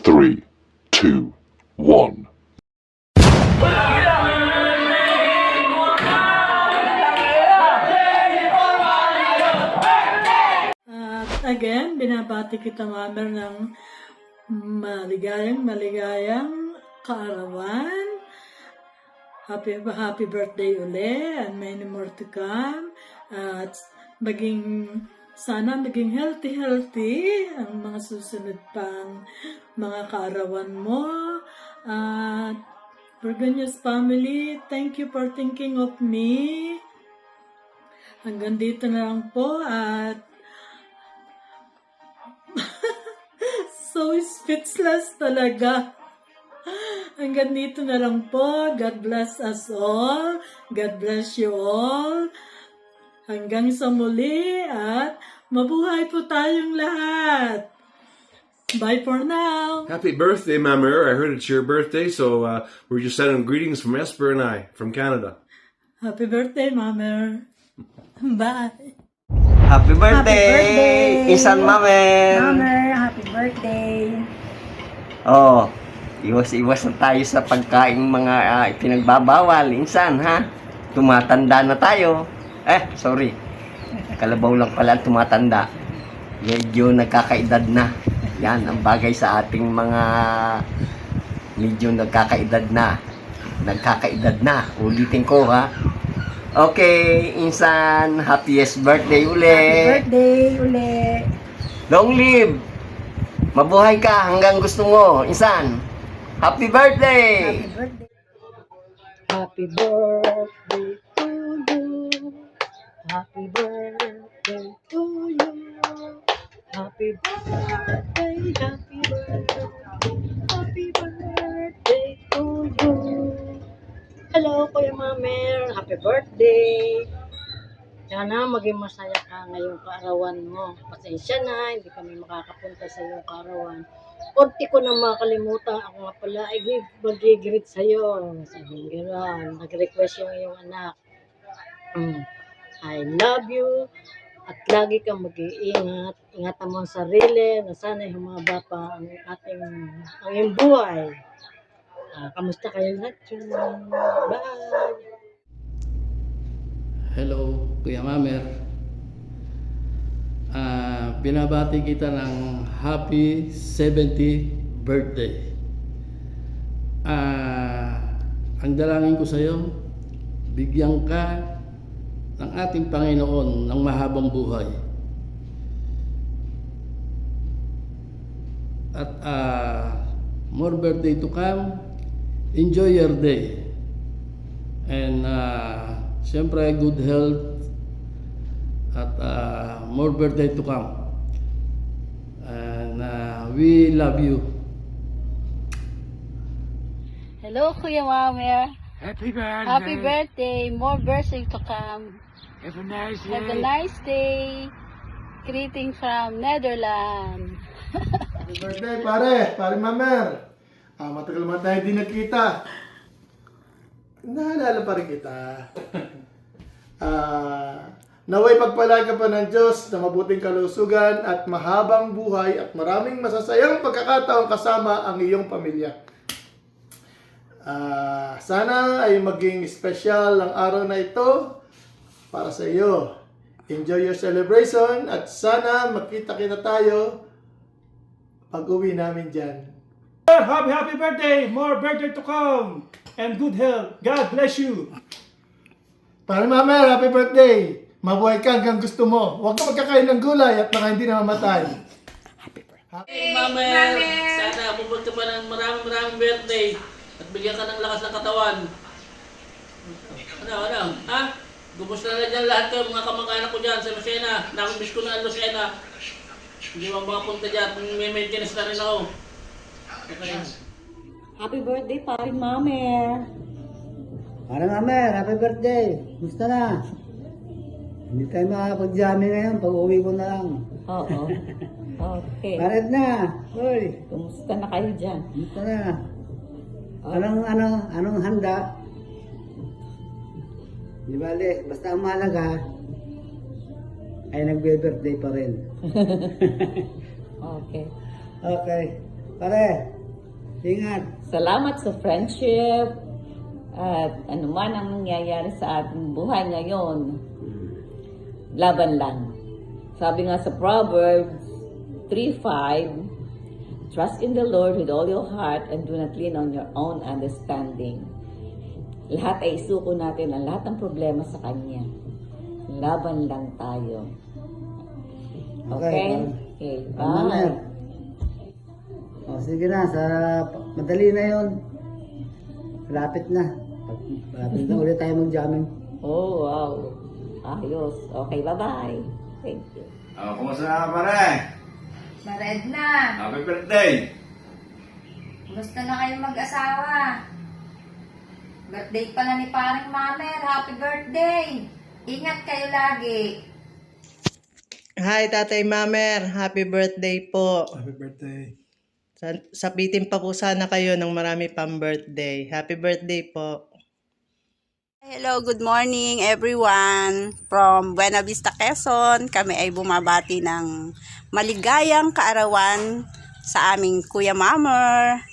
3, 2, 1. At again, binabati kita, Mamer, ng maligayang kaarawan. Happy birthday uli, and many more to come. At sana maging healthy ang mga susunod pang mga kaarawan mo. At Burgonyas family, thank you for thinking of me. Hanggang dito na lang po, at so speechless talaga. Hanggang dito na lang po. God bless us all. God bless you all. Hanggang sa muli, at mabuhay po tayong lahat. Bye for now. Happy birthday, Mamer. I heard it's your birthday, so we're just sending greetings from Esper and I from Canada. Happy birthday, Mamer. Bye. Happy birthday! birthday! Isan Mamer! Mamer, happy birthday! Oh, iwas-iwas na tayo sa pagkain mga pinagbabawal. Insan, ha? Tumatanda na tayo. Sorry. Kalabaw lang pala ang tumatanda. Medyo nagkakaedad na. Yan, ang bagay sa ating mga medyo nagkakaedad na. Ulitin ko, ha? Okay, Insan, happiest birthday uli. Happy birthday uli! Long live! Mabuhay ka hanggang gusto mo, Insan. Happy birthday! Happy birthday! Happy birthday to you! Happy birthday, happy birthday, happy birthday to you! Hello, Kuya Mamer! Happy birthday! Sana maging masaya ka ngayong kaarawan mo. Pasensya na, hindi kami makakapunta sa iyong kaarawan. Unti ko na makalimutan, ako nga pala ay mag-greet sa iyo. Sabi gano'n, nag-request yung iyong anak. I love you at lagi kang mag-iingat. Ingatan mo ang sarili na sana humaba pa ang iyong buhay. Kamusta kayo lahat? Bye! Hello, Kuya Mamer. Binabati kita ng happy 70th birthday. Ang dalangin ko sa iyo, bigyan ka ng ating Panginoon ng mahabang buhay. At more birthday to come. Enjoy your day. And siyempre, good health at more birthday to come. And we love you. Hello, Kuya Mamer. Happy birthday. Happy birthday. More birthday to come. Have a nice day. Have a nice day. Greeting from Netherlands. Happy birthday, pare Mamer. Matagal naman tayo di nakita. Naalala pa rin kita. Naway pagpalain ka pa ng Diyos na mabuting kalusugan at mahabang buhay at maraming masasayang pagkakataon kasama ang iyong pamilya. Sana ay maging special ang araw na ito para sa iyo. Enjoy your celebration at sana makita-kita tayo pag-uwi namin dyan. Happy birthday! More birthday to come! And good health. God bless you! Pare Mamer, happy birthday! Mabuhay ka hanggang gusto mo. Huwag ka magkakain ng gulay at baka hindi na mamatay. Hey, Mamer! Sana abubot ka pa ng maraming birthday at bigyan ka ng lakas ng katawan. Ano? Ha? Gumusta na dyan lahat ko, mga kamag-anak ko dyan sa Lucena. Nakamiss ko na ang Lucena. Hindi mo makapunta dyan. May maintenance na rin ako. Okay. Happy birthday, pare Mamer! Parang Amer, happy birthday! Gusto na? Hindi tayo makakapag-jamming ngayon, pag-uwi ko na lang. Oo. Okay. Pared na! Uy! Kumusta na kayo dyan? Gusto na? Anong handa? Di bale, basta ang mahalaga ay nagbe-birthday pa rin. Okay. Okay. pare. Ingat. Salamat sa friendship at anuman ang nangyayari sa ating buhay ngayon, laban lang. Sabi nga sa Proverbs 3:5, trust in the Lord with all your heart and do not lean on your own understanding. Lahat ay isuko natin ang lahat ng problema sa Kanya. Laban lang tayo. Okay? Okay, bye. O, sige na. Madali na yon. Malapit na. Malapit na ulit tayo mag-jamming. Oh, wow. Ayos. Okay, bye-bye. Thank you. Kumusta na pare? Mared na. Happy birthday! Gusto na kayong mag-asawa. Birthday pala ni Paring Mamer. Happy birthday. Ingat kayo lagi. Hi, Tatay Mamer. Happy birthday po. Happy birthday. Sapitin pa po sana kayo ng marami pang birthday. Happy birthday po. Hello, good morning everyone. From Buena Vista, Quezon, kami ay bumabati ng maligayang kaarawan sa aming Kuya Mamer.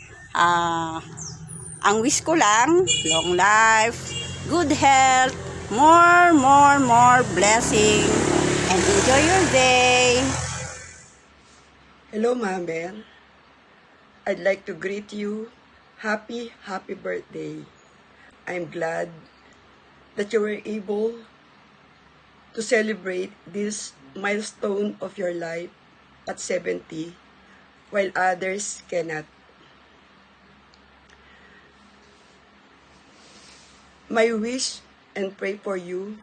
Ang wish ko lang, long life, good health, more blessing, and enjoy your day. Hello, Mamer. I'd like to greet you. Happy birthday. I'm glad that you were able to celebrate this milestone of your life at 70 while others cannot. My wish and pray for you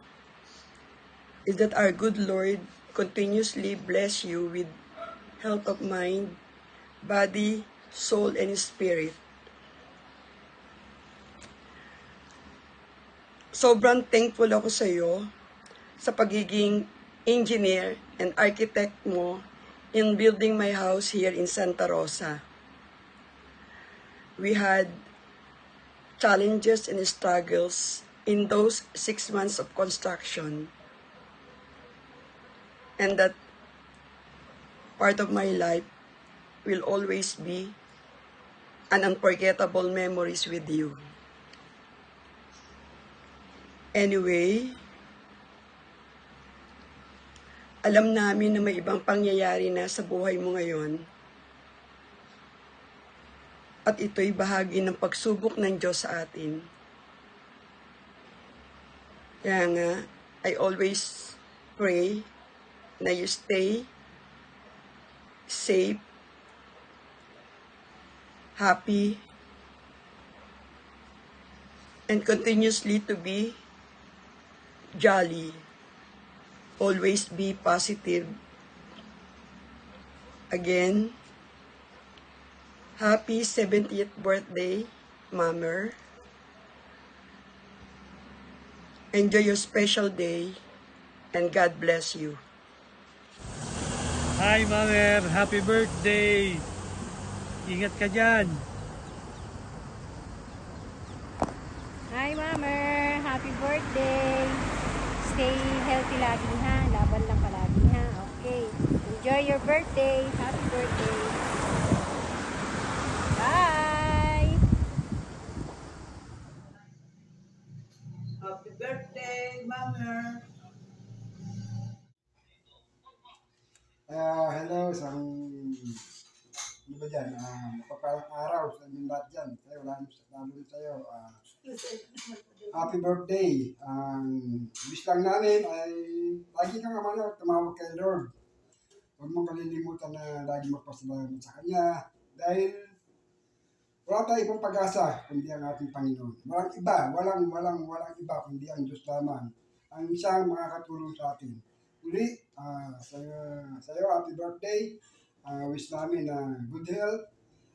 is that our good Lord continuously bless you with health of mind, body, soul, and spirit. Sobrang thankful ako sa iyo sa pagiging engineer and architect mo in building my house here in Santa Rosa. We had challenges and struggles in those 6 months of construction. And that part of my life will always be an unforgettable memories with you. Anyway, alam namin na may ibang pangyayari na sa buhay mo ngayon. At ito'y bahagi ng pagsubok ng Diyos sa atin. Kaya nga, I always pray na you stay safe, happy, and continuously to be jolly. Always be positive. Again, happy 70th birthday, Mamer. Enjoy your special day, and God bless you. Hi, Mamer. Happy birthday. Ingat ka dyan. Hi, Mamer. Happy birthday. Stay healthy lagi ha. Laban lang palagi ha. Okay. Enjoy your birthday. Happy birthday. Bye. Happy birthday, Mamer. Hello, isang ano ba dyan? Mapapalang araw sa inyong lahat dyan. Sa'yo, lalo sa'yo. Happy birthday. Wish lang namin ay lagi kang tumawag kay Lord. Huwag mong kalilimutan na lagi magpasalamat sa Kanya. Dahil wala tayong ibang pag-asa kundi ang ating Panginoon. Walang iba kundi ang Diyos lamang. Ang siyang makakatulong sa atin. Uli, sa'yo, happy birthday. Wish namin na good health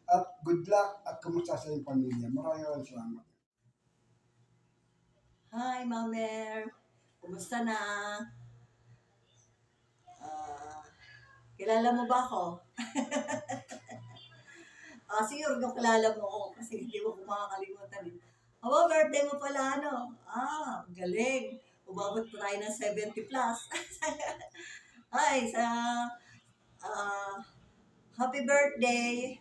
at good luck at kumusta sa iyong pamilya. Maraming salamat. Hi, Mamer. Kumusta na? Kilala mo ba ako? Siguro kung kilala mo ako kasi hindi mo ko makakalimutan. Aba, birthday mo pala, ano? Galing. Umabot pa tayo ng 70 plus. Hi, happy birthday.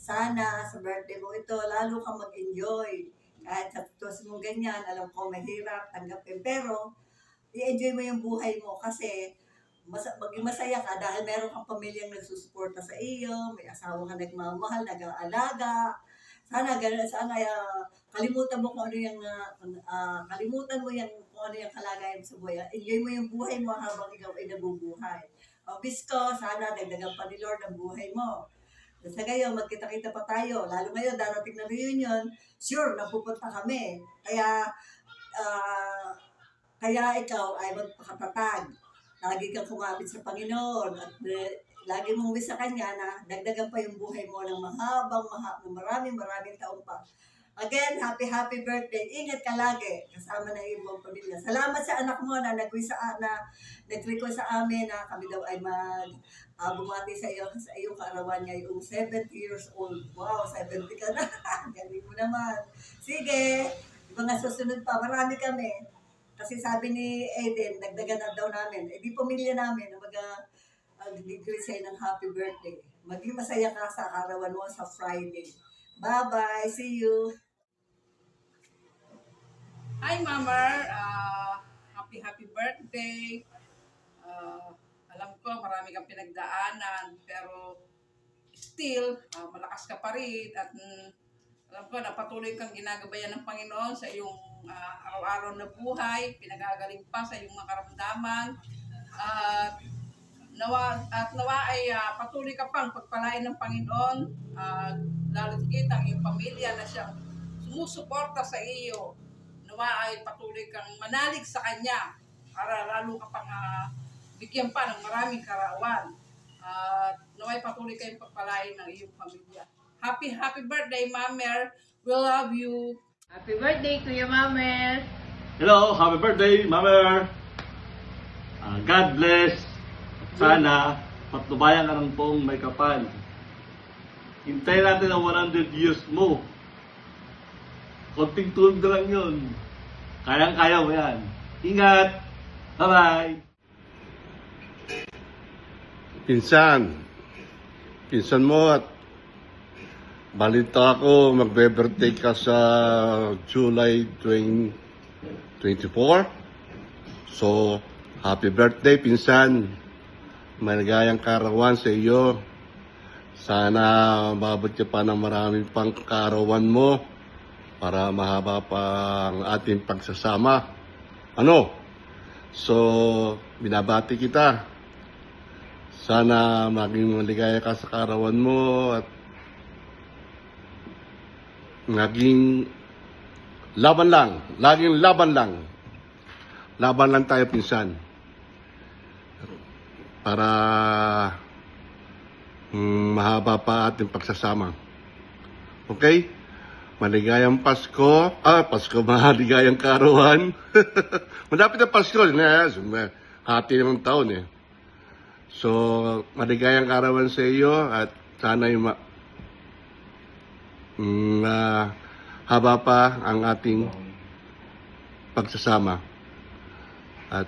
Sana sa birthday mo ito, lalo kang mag-enjoy. Kahit sa tuwas mo ganyan, alam ko mahirap, tanggapin. Pero, i-enjoy mo yung buhay mo kasi maging masaya ka dahil meron kang pamilyang nagsusuporta sa iyo, may asawa ka nagmamahal, nag-aalaga. Sana ganun, sana kalimutan mo kung ano yung kung ano yung kalagayan sa buhay. Enjoy mo yung buhay mo habang ikaw ay nabubuhay. O Bisko, sana dagdagan pa ni Lord ang buhay mo. Sa ngayon, magkita-kita pa tayo. Lalo ngayon, darating na reunion, sure, napupunta kami. Kaya ikaw ay magpakatatag. Lagi kang kumapit sa Panginoon at lagi mong wish sa Kanya na dagdagan pa yung buhay mo ng maraming taon pa. Again, happy birthday. Ingat ka lagi kasama ng iyong pamilya. Salamat sa anak mo na nag-request sa amin na kami daw ay bumati sa iyong kaarawan niya yung 70 years old. Wow, 70 ka na. Galing mo naman. Sige, mga susunod pa. Marami kami. Kasi sabi ni Aiden, nagdagan na daw namin. Di pamilya namin na mag-declare sa'yo ng happy birthday. Maging masaya ka sa kaarawan mo sa Friday. Bye-bye. See you. Hi, Mamar. Happy birthday. Alam ko, marami kang pinagdaanan, pero still, malakas ka pa rin. At alam ko na patuloy kang ginagabayan ng Panginoon sa iyong araw-araw na buhay. Pinagagaling pa sa iyong mga karamdaman. Nawa ay patuloy ka pang pagpalain ng Panginoon, lalo kita ang iyong pamilya na siyang sumusuporta sa iyo. Nawa ay patuloy kang manalig sa Kanya para lalo ka pang bigyan pa ng maraming karawan. Nawa ay patuloy kayong pagpalain ng iyong pamilya. Happy birthday, Mamer. We love you. Happy birthday to your Mamer. Hello, happy birthday, Mamer. God bless. Sana patnubayan ka ng buong may kapal. Hintayin natin ang 100 years mo. Konting tulog na lang yun. Kayang-kaya mo yan. Ingat! Bye-bye! Pinsan mo at balita ako magbe-birthday ka sa July 24. So, happy birthday, pinsan. Maligayang kaarawan sa iyo. Sana mabot ka pa ng maraming pang kaarawan mo para mahaba pa ang ating pagsasama. So, binabati kita. Sana maging maligaya ka sa kaarawan mo at naging laban lang. Laging laban lang. Laban lang tayo, pinsan. Para mahaba pa ating pagsasama. Okay? Maligayang Pasko. Maligayang kaarawan. Malapit na Pasko. Hati ng taon eh. So, maligayang kaarawan sa iyo at sana yung haba pa ang ating pagsasama. At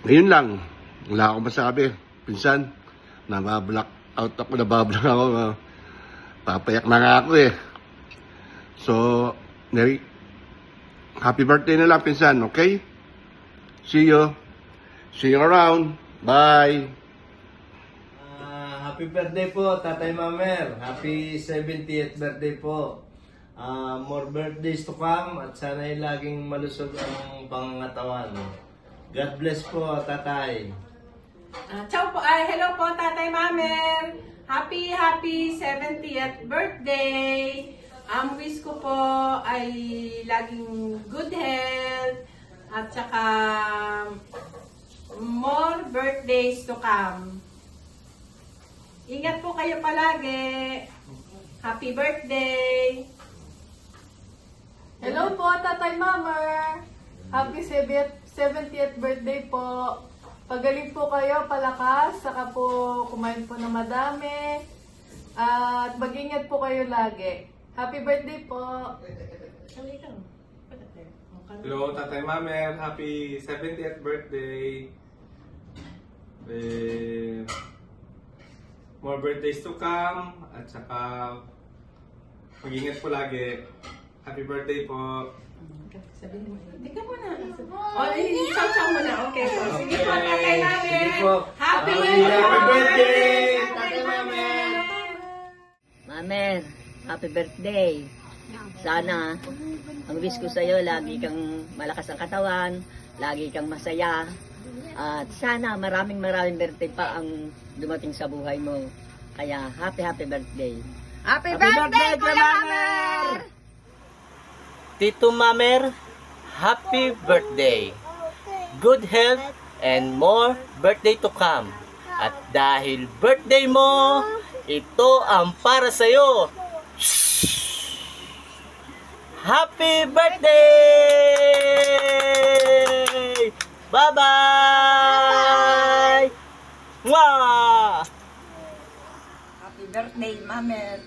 ngayon lang, wala akong masabi. Pinsan, nabablock ako. Papayak na nga ako eh. So, happy birthday na lang, pinsan, okay? See you. See you around. Bye. Happy birthday po, Tatay Mamer. Happy 70th birthday po. More birthdays to come at sana'y laging malusog ang pangangatawan. God bless po, Tatay. Ciao po. Hello po, Tatay Mamer. Happy 70th birthday. Ang wish ko po ay laging good health at saka more birthdays to come. Ingat po kayo palagi. Happy birthday. Hello po, Tatay Mamer. Happy 70th birthday po. Pagaling po kayo, palakas, saka po kumain po ng madami. At mag-ingat po kayo lagi. Happy birthday po. Hello, Tatay Mamer. Happy 70th birthday. more birthdays to come, at saka mag-ingat po lagi. Happy birthday po. Tika mo na. Chow-chow mo na. Okay po. Sige po, tatay namin. Sige po. Happy Happy birthday! Tatay namin. Mamer, happy birthday. Sana, ang wish ko sa'yo, lagi kang malakas ang katawan, lagi kang masaya, at sana maraming birthday pa ang dumating sa buhay mo. Kaya happy birthday. Happy birthday, Kuya Mamer! Tito Mamer, happy birthday. Good health and more birthday to come. At dahil birthday mo, ito ang para sa'yo. Happy birthday! Bye-bye! Mwah! Happy birthday, Mamer.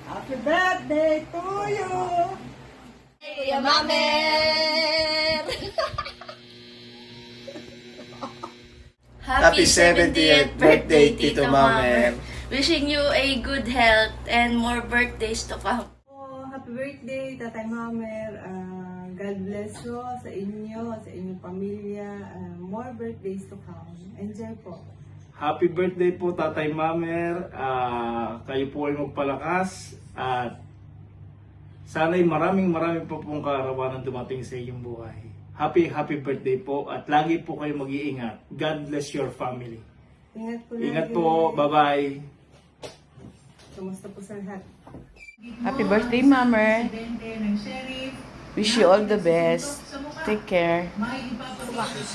Happy birthday to you! Kuya Mamer! Happy 70th birthday, Tito Mamer. Wishing you a good health and more birthdays to come. Happy birthday, Tatay Mamer. God bless you sa inyo, sa inyong pamilya. More birthdays to come. Enjoy po. Happy birthday po, Tatay Mamer. Kayo po ay magpalakas at sana'y maraming pa pong kaarawan dumating sa iyong buhay. Happy birthday po at lagi po kayo mag-iingat. God bless your family. Ingat po Ingat lagi. po. Bye-bye. Kumusta po sa lahat? Happy birthday, Mamer. Wish you all the best. Take care.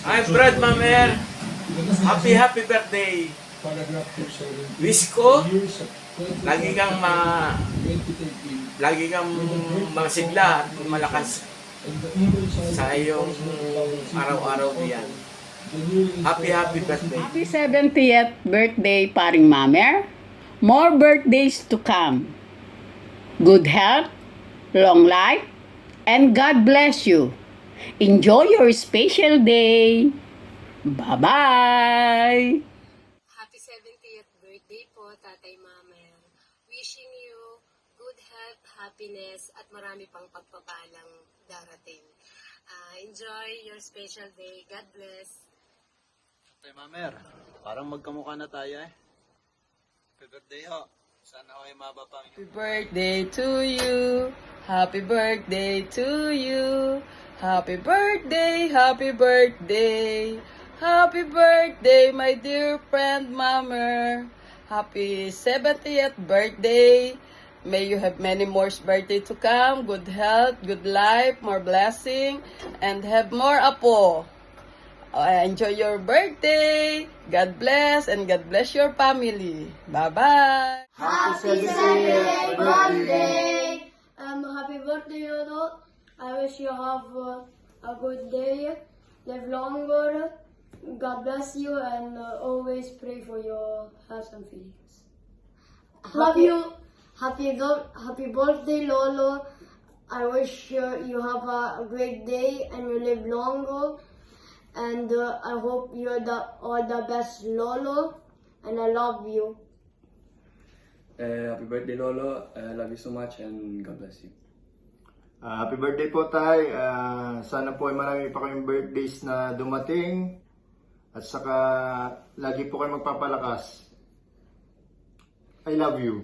Hi, Brad Mamer. Happy birthday. Wish ko, lagi kang masigla at malakas sa iyong araw-araw diyan. Happy birthday. Happy 70th birthday, Paring Mamer. More birthdays to come. Good health, long life, and God bless you. Enjoy your special day. Bye-bye! Happy 70th birthday po, Tatay Mamer. Wishing you good health, happiness, at marami pang pagpapalang darating. Enjoy your special day. God bless. Tatay Mamer, parang magkamukha na tayo eh. Happy birthday ho. Sana ako ay mabapang. Happy birthday to you. Happy birthday to you. Happy birthday, happy birthday. Happy birthday, my dear friend Mamer. Happy 70th birthday. May you have many more birthday to come. Good health, good life, more blessing, and have more apo. Enjoy your birthday. God bless and God bless your family. Bye-bye. Happy 70th birthday. Happy birthday, Lolo. I wish you have a good day. Live longer. God bless you and always pray for your health and feelings. Love you. Happy birthday, Lolo. I wish you have a great day and you live longer. And I hope you're all the best, Lolo. And I love you. Happy birthday, Lolo. I love you so much and God bless you. Happy birthday po, Tay. Sana po ay marami pa kayong birthdays na dumating. At saka, lagi po kayo magpapalakas. I love you.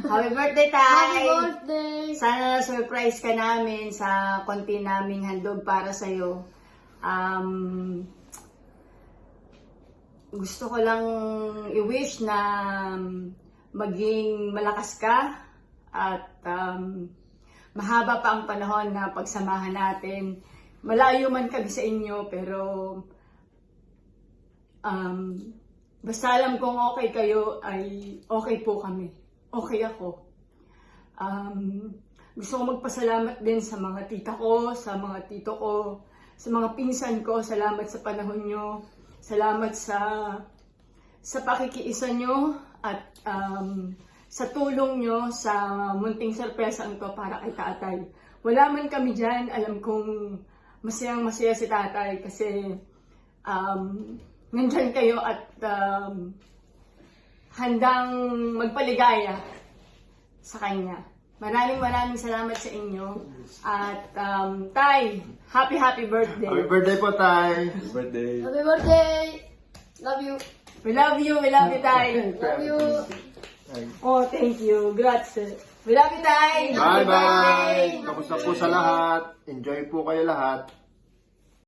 Happy birthday, Tay! Happy birthday! Sana surprise ka namin sa konti naming handog para sa'yo. Gusto ko lang i-wish na maging malakas ka at mahaba pa ang panahon na pagsamahan natin. Malayo man kami sa inyo pero basta alam kong okay kayo ay okay po kami. Okay ako. Gusto ko magpasalamat din sa mga tita ko, sa mga tito ko, sa mga pinsan ko. Salamat sa panahon nyo. Salamat sa pakikiisa nyo at sa tulong nyo sa munting sorpresang to para kay tatay. Wala man kami dyan, alam kong masayang masaya si tatay kasi nandyan kayo at handang magpaligaya sa kanya. Maraming salamat sa inyo. At Tay, happy birthday. Happy birthday po, Tay. Happy birthday. Happy birthday! Love you. We love you, Tay. Love you. Oh, thank you. Grazie. We love you, Tay. Bye-bye. Kamusta po sa lahat? Enjoy po kayo lahat.